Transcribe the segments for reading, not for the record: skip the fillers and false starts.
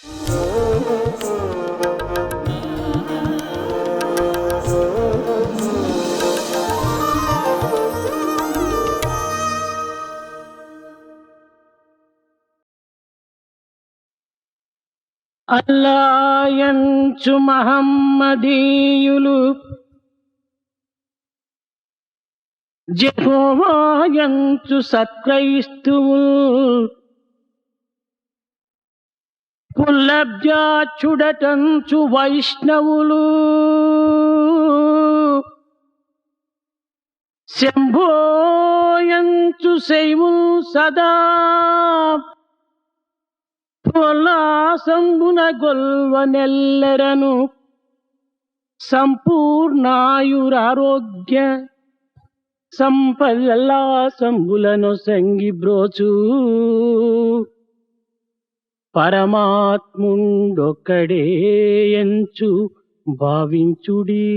అల్లాయంచు మహమ్మదీయులు జెహోవాయంచు సత్క్రైస్తువుల్ పుల్లబ్జాచుడటంచు వైష్ణవులు శంభోయంచు శైవుల్ సదా పొల్లాసంబున గొల్వనెల్లరను సంపూర్ణాయురారోగ్య సంపల్లాసంబులను సంగి బ్రోచు పరమాత్ముండొక్కడే ఎంచు భావించుడి.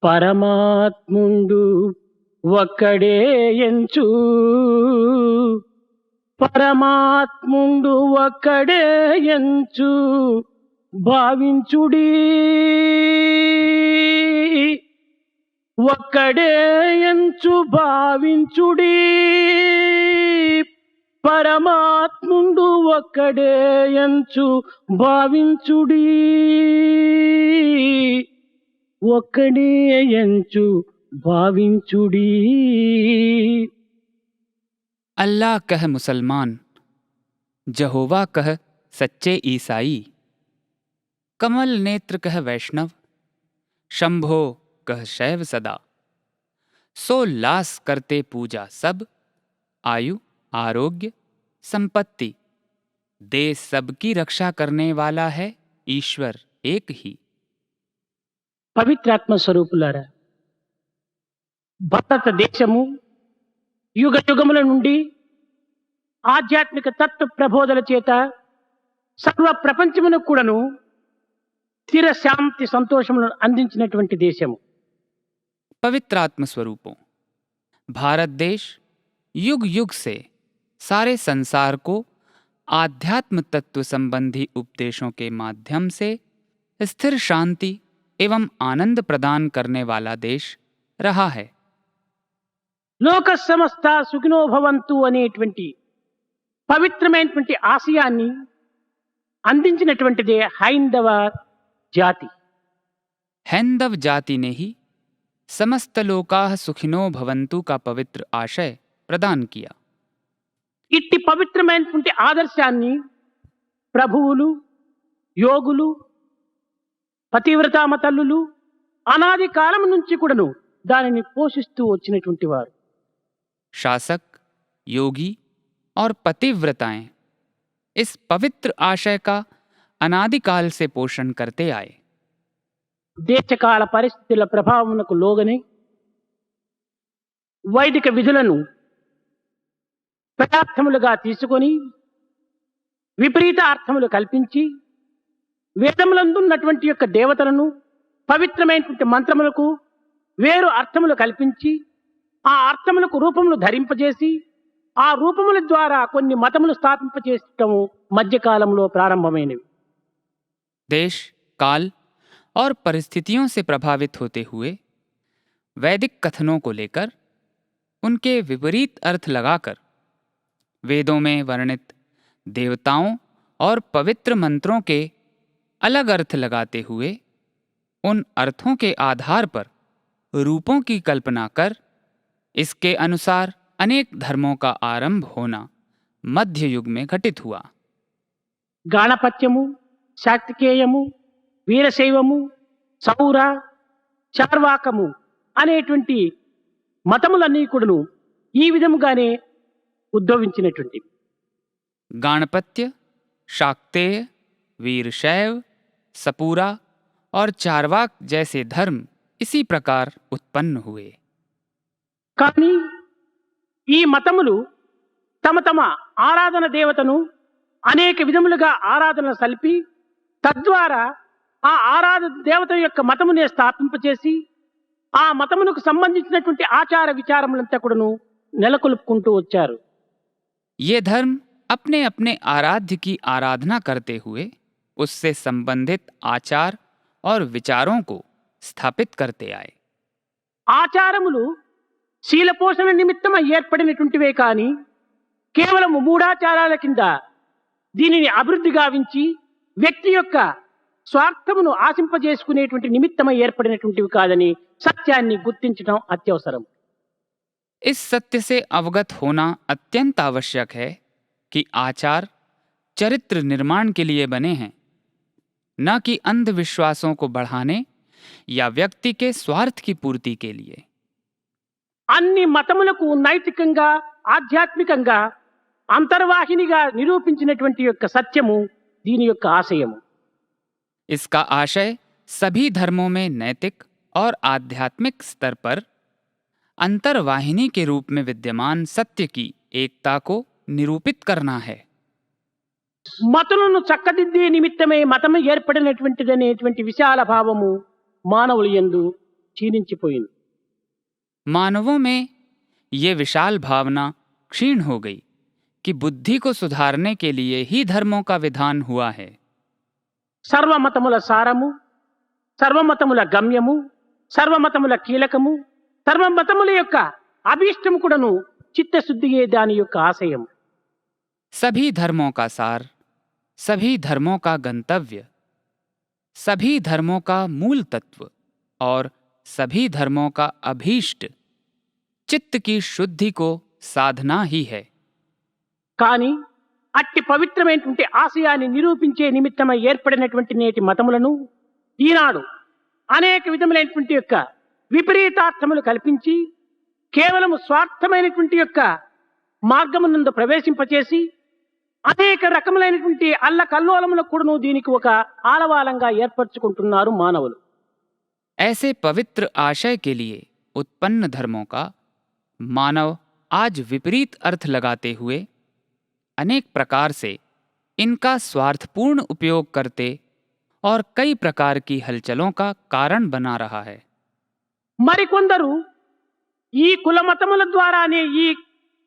పరమాత్ముండు ఒక్కడే ఎంచు, పరమాత్ముండు ఒక్కడే ఎంచు భావించుడి. ఒక్కడే ఎంచు భావించుడి. పరమాత్ముండు ఒక్కడే ఎంచు భావించుడి. ఒక్కడే ఎంచు భావించుడి. अल्लाह कह मुसलमान, जहोवा कह सच्चे ईसाई, कमल नेत्र कह वैष्णव, शंभो कह शैव सदा। सो लास करते पूजा सब, आयु आरोग्य संपत्ति, देश सबकी रक्षा करने वाला है ईश्वर एक ही। పవిత్రాత్మ స్వరూపులారా, భారతదేశము యుగ యుగముల నుండి ఆధ్యాత్మిక తత్వ ప్రబోధన చేత సర్వ ప్రపంచమునకు కూడాను స్థిర శాంతి సంతోషములను అందించినటువంటి దేశము. पवित्रात्म स्वरूपों, भारत देश युग युग से सारे संसार को आध्यात्म तत्व संबंधी उपदेशों के माध्यम से स्थिर शांति एवं आनंद प्रदान करने वाला देश रहा है। లోక సమస్త సుఖినో భవంతు అనేటువంటి పవిత్రమైనటువంటి ఆశయాన్ని అందించినటువంటిదే హైందవ జాతి. हैंदव जाति ने ही समस्त लोकाः सुखिनो भवन्तु का पवित्र आशय प्रदान किया। ఇట్టి పవిత్రమైనటువంటి ఆదర్శాన్ని ప్రభువులు, యోగులు, పతివ్రతామ తల్లులు అనాది కాలం నుంచి కూడాను దానిని పోషిస్తూ వచ్చినటువంటి వారు. शासक, योगी और पतिव्रताएं इस पवित्र आशय का अनादिकाल से पोषण करते आए। దేశకాల పరిస్థితుల ప్రభావమునకు లోగని వైదిక విధులను పదార్థములుగా తీసుకొని విపరీత అర్థములు కల్పించి వేదములందున్నటువంటి యొక్క దేవతలను పవిత్రమైనటువంటి మంత్రములకు వేరు అర్థములు కల్పించి ఆ అర్థములకు రూపములు ధరింపజేసి ఆ రూపముల ద్వారా కొన్ని మతములు స్థాపింపచేయటము మధ్యకాలంలో ప్రారంభమైనవి. देश, काल और परिस्थितियों से प्रभावित होते हुए वैदिक कथनों को लेकर उनके विपरीत अर्थ लगाकर वेदों में वर्णित देवताओं और पवित्र मंत्रों के अलग अर्थ लगाते हुए उन अर्थों के आधार पर रूपों की कल्पना कर इसके अनुसार अनेक धर्मों का आरंभ होना मध्य युग में घटित हुआ। గాణపత్యము, శాక్తికేయము, వీరశైవము, సౌర, చార్వాకము అనేటువంటి మతములన్నీ కూడాను ఈ విధముగానే ఉద్భవించినటువంటి. गाणपत्य, शाक्तेय, वीरशैव, सपूरा और चारवाक जैसे धर्म इसी प्रकार उत्पन्न हुए। కానీ ఈ మతములు తమ తమ ఆరాధన దేవతను అనేక విధములుగా ఆరాధన సల్పి తద్వారా ఆ ఆరాధన దేవత యొక్క మతమునే స్థాపింపచేసి ఆ మతమునకు సంబంధించినటువంటి ఆచార విచారములంతా కూడాను నెలకొల్పుకుంటూ వచ్చారు. ये धर्म अपने अपने आराध्य की आराधना करते हुए उससे संबंधित आचार और विचारों को स्थापित करते आए। ఆచారములు శీల పోషణ నిమిత్తం ఏర్పడినటువంటివే కాని కేవలం మూఢాచారాల కింద దీనిని అభివృద్ధి గావించి వ్యక్తి యొక్క స్వార్థమును ఆశింపజేసుకునేటువంటి నిమిత్తమై ఏర్పడినటువంటివి కాదని సత్యాన్ని గుర్తించడం అత్యవసరం. इस सत्य से अवगत होना अत्यंत आवश्यक है कि आचार चरित्र निर्माण के लिए बने हैं, न कि अंधविश्वासों को बढ़ाने या व्यक्ति के स्वार्थ की पूर्ति के लिए। అన్ని మతములకు నైతికంగా ఆధ్యాత్మికంగా అంతర్వాహినిగా నిరూపించినటువంటి యొక్క సత్యము దీని యొక్క ఆశయము. इसका आशय सभी धर्मों में नैतिक और आध्यात्मिक स्तर पर अंतर्वाहिनी के रूप में विद्यमान सत्य की एकता को निरूपित करना है. మతులను చక్కదిద్దే నిమిత్తమే మతము ఏర్పడినటువంటిదనేటువంటి విశాల భావము మానవుల యందు క్షీణించిపోయింది. मानवों में ये विशाल भावना क्षीण हो गई कि बुद्धि को सुधारने के लिए ही धर्मों का विधान हुआ है. సర్వమతముల సారము, సర్వమతముల గమ్యము, సర్వమతముల కీలకము, సర్వమతముల యొక్క అభీష్టము కూడాను చిత్తశుద్ధియే దాని యొక్క ఆశయం. सभी धर्मों का सार, सभी धर्मों का गंतव्य, सभी धर्मों का मूल तत्व और सभी धर्मों का अभीष्ट चित्त की शुद्धि को साधना ही है. కానీ అట్టి పవిత్రమైనటువంటి ఆశయాన్ని నిరూపించే నిమిత్తమై ఏర్పడినటువంటి నేటి మతములను ఈనాడు అనేక విధములైనటువంటి యొక్క విపరీతార్థములు కల్పించి కేవలం స్వార్థమైనటువంటి యొక్క మార్గమునందు ప్రవేశింపచేసి అనేక రకములైనటువంటి అల్లకల్లోలములకు కూడాను దీనికి ఒక ఆలవాలంగా ఏర్పరచుకుంటున్నారు మానవులు. ऐसे पवित्र आशय के लिए उत्पन्न धर्मों का मानव आज विपरीत अर्थ लगाते हुए अनेक प्रकार से इनका स्वार्थपूर्ण उपयोग करते और कई प्रकार की हलचलों का कारण बना रहा है. మరికొందరు ఈ కులమతముల ద్వారానే ఈ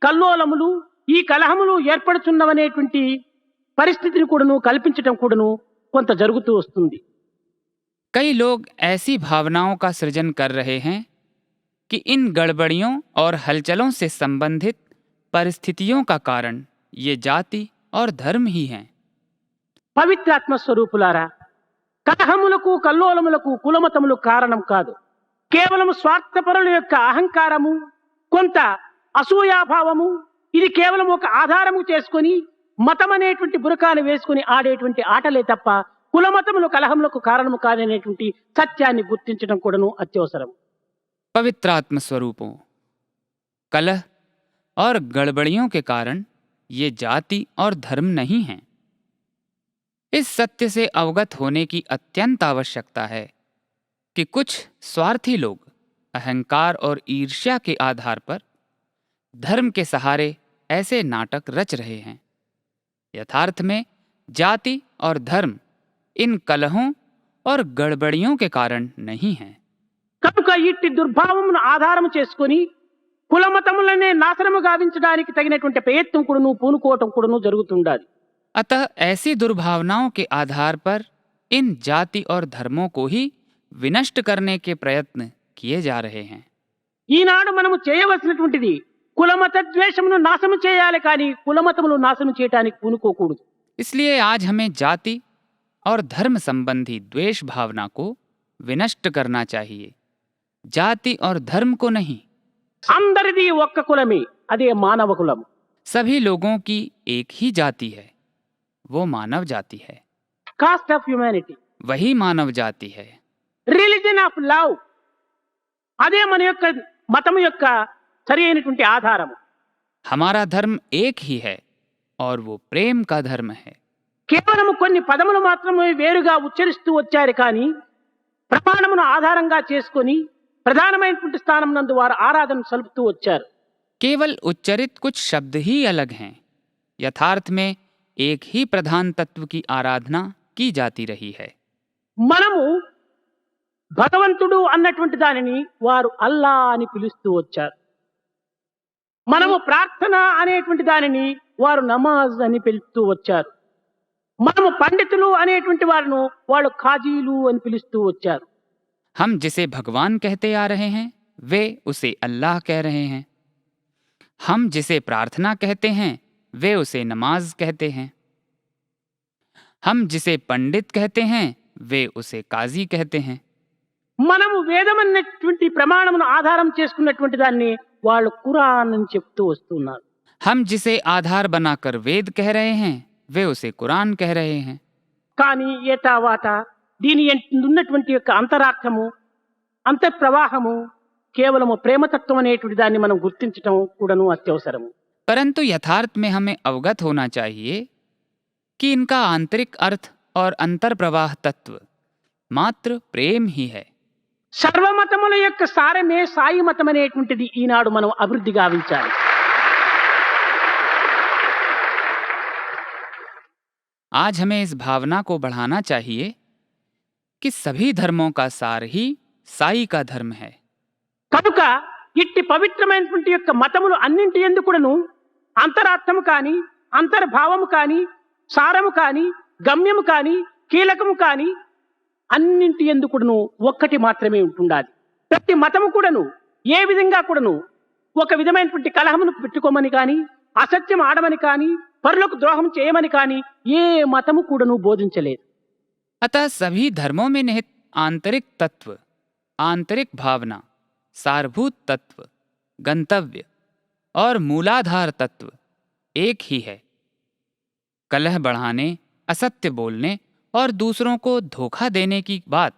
కల్లోలములు ఈ కలహములు ఏర్పడుతున్నవనేటువంటి పరిస్థితిని కూడాను కల్పించటం కూడాను కొంత జరుగుతూ వస్తుంది. कई लोग ऐसी भावनाओं का सृजन कर रहे हैं कि इन गड़बड़ियों और हलचलों से संबंधित परिस्थितियों का कारण ये जाति और धर्म ही हैं. పవిత్రాత్మ స్వరూపులారా, కలహములకు కల్లోలములకు కులమతములు కారణం కాదు. కేవలం స్వార్థపరుల యొక్క అహంకారము, కొంత అసూయాభావము, ఇది కేవలం ఒక ఆధారము చేసుకొని మతం అనేటువంటి బురకాను వేసుకుని ఆడేటువంటి ఆటలే తప్ప కులమతములు కలహములకు కారణము కాదనేటువంటి సత్యాన్ని గుర్తించడం కూడాను అత్యవసరం. पवित्रात्म स्वरूपों, कलह और गड़बड़ियों के कारण ये जाति और धर्म नहीं हैं. इस सत्य से अवगत होने की अत्यंत आवश्यकता है कि कुछ स्वार्थी लोग अहंकार और ईर्ष्या के आधार पर धर्म के सहारे ऐसे नाटक रच रहे हैं. यथार्थ में जाति और धर्म इन कलहों और गड़बड़ियों के कारण नहीं हैं. కనుక ఇట్టి దుర్భావమును ఆధారము చేసుకొని కులమతములనే నాశనము గావించడానికి తగినటువంటి ప్రయత్నం కూడాను పూనుకోవటం కూడాను జరుగుతుండాలి. अतः ऐसी दुर्भावनाओं के आधार पर इन जाति और धर्मों को ही विनष्ट करने के प्रयत्न किए जा रहे हैं. ఈనాడు మనము చేయవలసినటువంటిది కులమత ద్వేషమును నాశనం చేయాలి, కానీ కులమతములు నాశనం చేయడానికి పూనుకోకూడదు. इसलिए आज हमें जाति और धर्म संबंधी द्वेष भावना को विनष्ट करना चाहिए, जाति और धर्म को नहीं. అందరిది ఒక్క కులమే, అదే మానవ కులము. सभी लोगों की एक ही जाति है, वो मानव जाति है. కాస్ట్ ఆఫ్ హ్యుమానిటీ, वही मानव जाति है. రిలీజన్ ఆఫ్ లవ్, అదే మన యొక్క మతము యొక్క సరి అయినటువంటి ఆధారము. हमारा धर्म एक ही है और वो प्रेम का धर्म है. కేవలం కొన్ని పదములు మాత్రమే వేరుగా ఉచ్చరిస్తూ వచ్చారు, కానీ ప్రమాణమును ఆధారంగా చేసుకొని ప్రధానమైనటువంటి స్థానం నందు వారు ఆరాధన సలుపుతూ వచ్చారు. केवल उच्चरित कुछ शब्द ही अलग हैं. यथार्थ में एक ही प्रधान तत्व की आराधना की जाती रही है. మనము భగవంతుడు అన్నటువంటి దానిని వారు అల్లా అని పిలుస్తూ వచ్చారు. మనము ప్రార్థన అనేటువంటి దానిని వారు నమాజ్ అని పిలుస్తూ వచ్చారు. మనము పండితులు అనేటువంటి వారిను వాళ్ళు ఖాజీలు అని పిలుస్తూ వచ్చారు. हम जिसे भगवान कहते आ रहे हैं वे उसे अल्लाह कह रहे हैं. हम जिसे प्रार्थना कहते हैं वे उसे नमाज कहते हैं. हम जिसे पंडित कहते हैं वे उसे काजी कहते हैं. మనము వేదం అనేటువంటి ప్రమాణమును ఆధారం చేసుకున్నటువంటి దాన్ని వాళ్ళు ఖురాన్ అని చెప్తూ వస్తున్నారు. हम जिसे आधार बनाकर वेद कह रहे हैं वे उसे कुरान कह रहे हैं. కానీ ఏ తర్వాత దీని ఉన్నటువంటి యొక్క అంతరార్థము అంతఃప్రవాహము కేవలము ప్రేమతత్వం అనేటువంటి దాన్ని మనం గుర్తించటం కూడాను అత్యవసరము. परंतु यथार्थ में हमें अवगत होना चाहिए कि इनका आंतरिक अर्थ और अंतर प्रवाह तत्व मात्र प्रेम ही है. సర్వమతముల యొక్క సారమే సాయి మతం అనేటువంటిది ఈనాడు మనం అభివృద్ధి గావించాలి. आज हमें इस भावना को बढ़ाना चाहिए कि सभी धर्मों का सार ही साई का धर्म है. కనుక ఇట్టి పవిత్రమైనటువంటి యొక్క మతములు అన్నింటి యందు కూడాను అంతరార్థము కాని అంతర్భావము కాని సారము కాని గమ్యము కాని కీలకము కాని అన్నింటి యందు కూడాను ఒక్కటి మాత్రమే ఉంటుండాలి. ప్రతి మతము కూడాను ఏ విధంగా కూడాను ఒక విధమైనటువంటి కలహమును పెట్టుకోమని కాని అసత్యం ఆడమని కాని పరులకు ద్రోహం చేయమని కాని ఏ మతము కూడాను బోధించలేదు. अतः सभी धर्मों में निहित आंतरिक तत्व, आंतरिक भावना, सारभूत तत्व, गंतव्य और मूलाधार तत्व एक ही है. कलह बढ़ाने, असत्य बोलने और दूसरों को धोखा देने की बात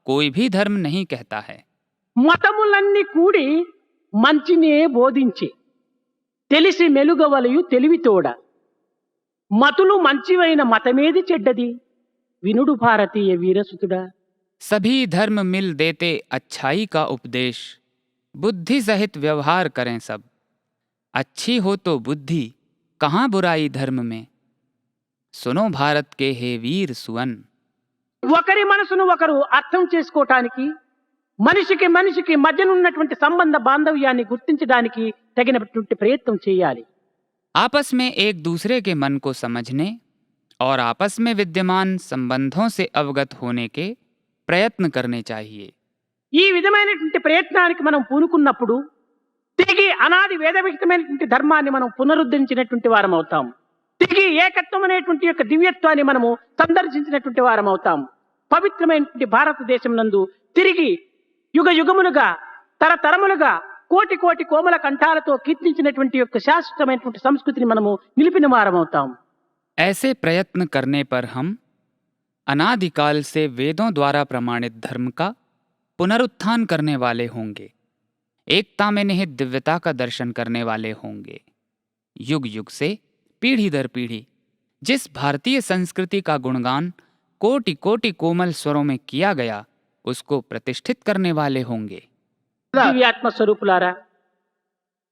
कोई भी धर्म नहीं कहता है. మతములన్నీ కూడి మంచినే బోధించి తెలిసి మెలుగవలయు తెలివితోడ మతులు మంచివైన మతమేది చెడ్డది వినుడు భారతీయ వీరసుతుడా. सभी धर्म मिल देते अच्छाई का उपदेश, बुद्धि सहित व्यवहार करें सब. अच्छी हो तो बुद्धि, कहाँ बुराई धर्म में. सुनो भारत के हे वीर सुवन. ఒకరి మనసును ఒకరు అర్థం చేసుకోవటానికి మనిషికి మనిషికి మధ్యనున్నటువంటి సంబంధ బాంధవ్యాన్ని గుర్తించడానికి తగినటువంటి ప్రయత్నం చేయాలి. आपस में एक दूसरे के मन को समझने और आपस में विद्यमान संबंधों से अवगत होने के प्रयत्न करने चाहिए. ఈ విధమైనటువంటి ప్రయత్నానికి మనం పూనుకున్నప్పుడు తిరిగి అనాది వేదవిహితమైనటువంటి ధర్మాన్ని మనం పునరుద్ధరించినటువంటి వారం అవుతాం. తిరిగి ఏకత్వం అనేటువంటి యొక్క దివ్యత్వాన్ని మనము సందర్శించినటువంటి వారం అవుతాం. పవిత్రమైనటువంటి భారతదేశం నందు తిరిగి యుగ యుగములుగా తరతరములుగా కోటి కోటి కోమల కంఠాలతో కీర్తించినటువంటి యొక్క శాశ్వతమైనటువంటి సంస్కృతిని మనము నిలిపిన వారం అవుతాం. ऐसे प्रयत्न करने पर हम अनादिकाल से वेदों द्वारा प्रमाणित धर्म का पुनरुत्थान करने वाले होंगे. एकता में निहित दिव्यता का दर्शन करने वाले होंगे. युग युग से पीढ़ी दर पीढ़ी जिस भारतीय संस्कृति का गुणगान कोटि कोटि कोमल स्वरों में किया गया उसको प्रतिष्ठित करने वाले होंगे. దివ్యాత్మ స్వరూపులారా,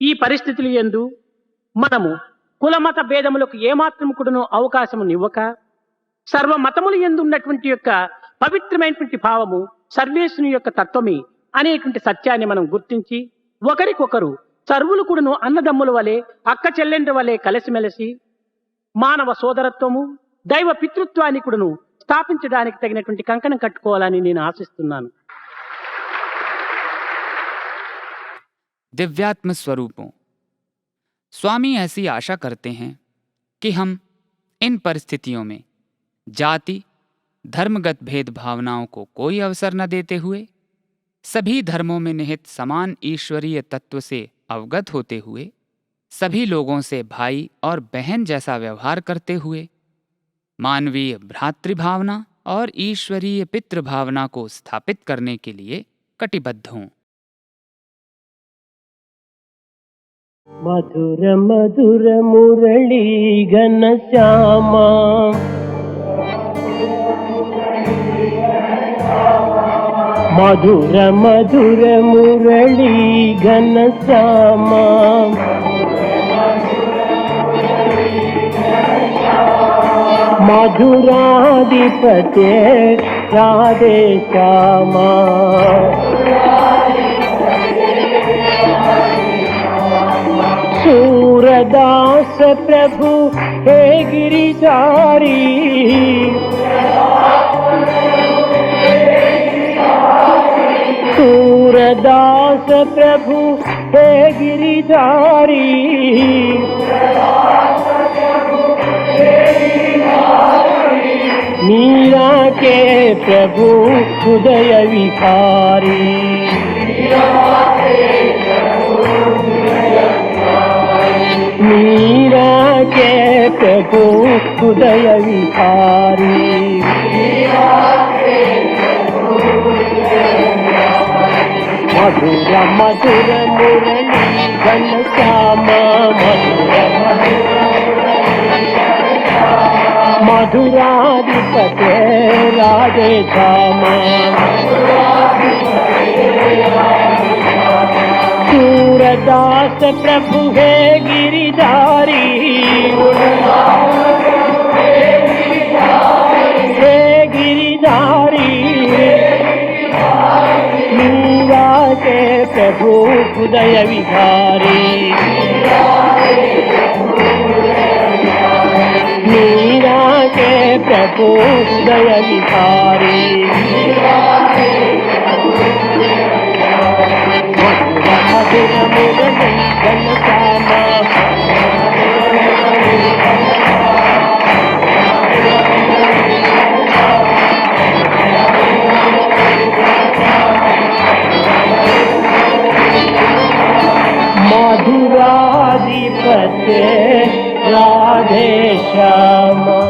ఈ పరిస్థితులు యందు మనము కులమత భేదములకు ఏమాత్రం కూడాను అవకాశమునివ్వక సర్వ మతములు యందు ఉన్నటువంటి యొక్క పవిత్రమైనటువంటి భావము సర్వేశ్వరుని యొక్క తత్వమే అనేటువంటి సత్యాన్ని మనం గుర్తించి ఒకరికొకరు సర్వులు కూడాను అన్నదమ్ముల వలె అక్క చెల్లెండ్ర వలె కలిసిమెలిసి మానవ సోదరత్వము దైవ పితృత్వాన్ని కూడాను స్థాపించడానికి తగినటువంటి కంకణం కట్టుకోవాలని నేను ఆశిస్తున్నాను. दिव्यात्म स्वरूपों, स्वामी ऐसी आशा करते हैं कि हम इन परिस्थितियों में जाति धर्मगत भेद भावनाओं को कोई अवसर न देते हुए सभी धर्मों में निहित समान ईश्वरीय तत्व से अवगत होते हुए सभी लोगों से भाई और बहन जैसा व्यवहार करते हुए मानवीय भ्रातृभावना और ईश्वरीय पितृ भावना को स्थापित करने के लिए कटिबद्ध हों. మధుర మధుర మురళీ ఘన శ్యామ మధుర మధుర మురళీ ఘన శ్యామ మధురాధిపతే రాధే శ్యామ सूरदास प्रभु हे गिरिधारी, सूरदास प्रभु हे गिरिधारी, मीरा के प्रभु हृदय विहारी, मीरा के प्रभु हृदय विहारी, मधुर मधुर मुरली घनश्यामा, मधुराधिपते राधे श्यामा, सूरदास प्रभु हे गिरिधारी, हे गिरिधारी, मीरा के प्रभु हृदय विहारी, मीरा के प्रभु हृदय विहारी, मधुर मुरली घनश्यामा, मधुराधिपते राधे श्यामा।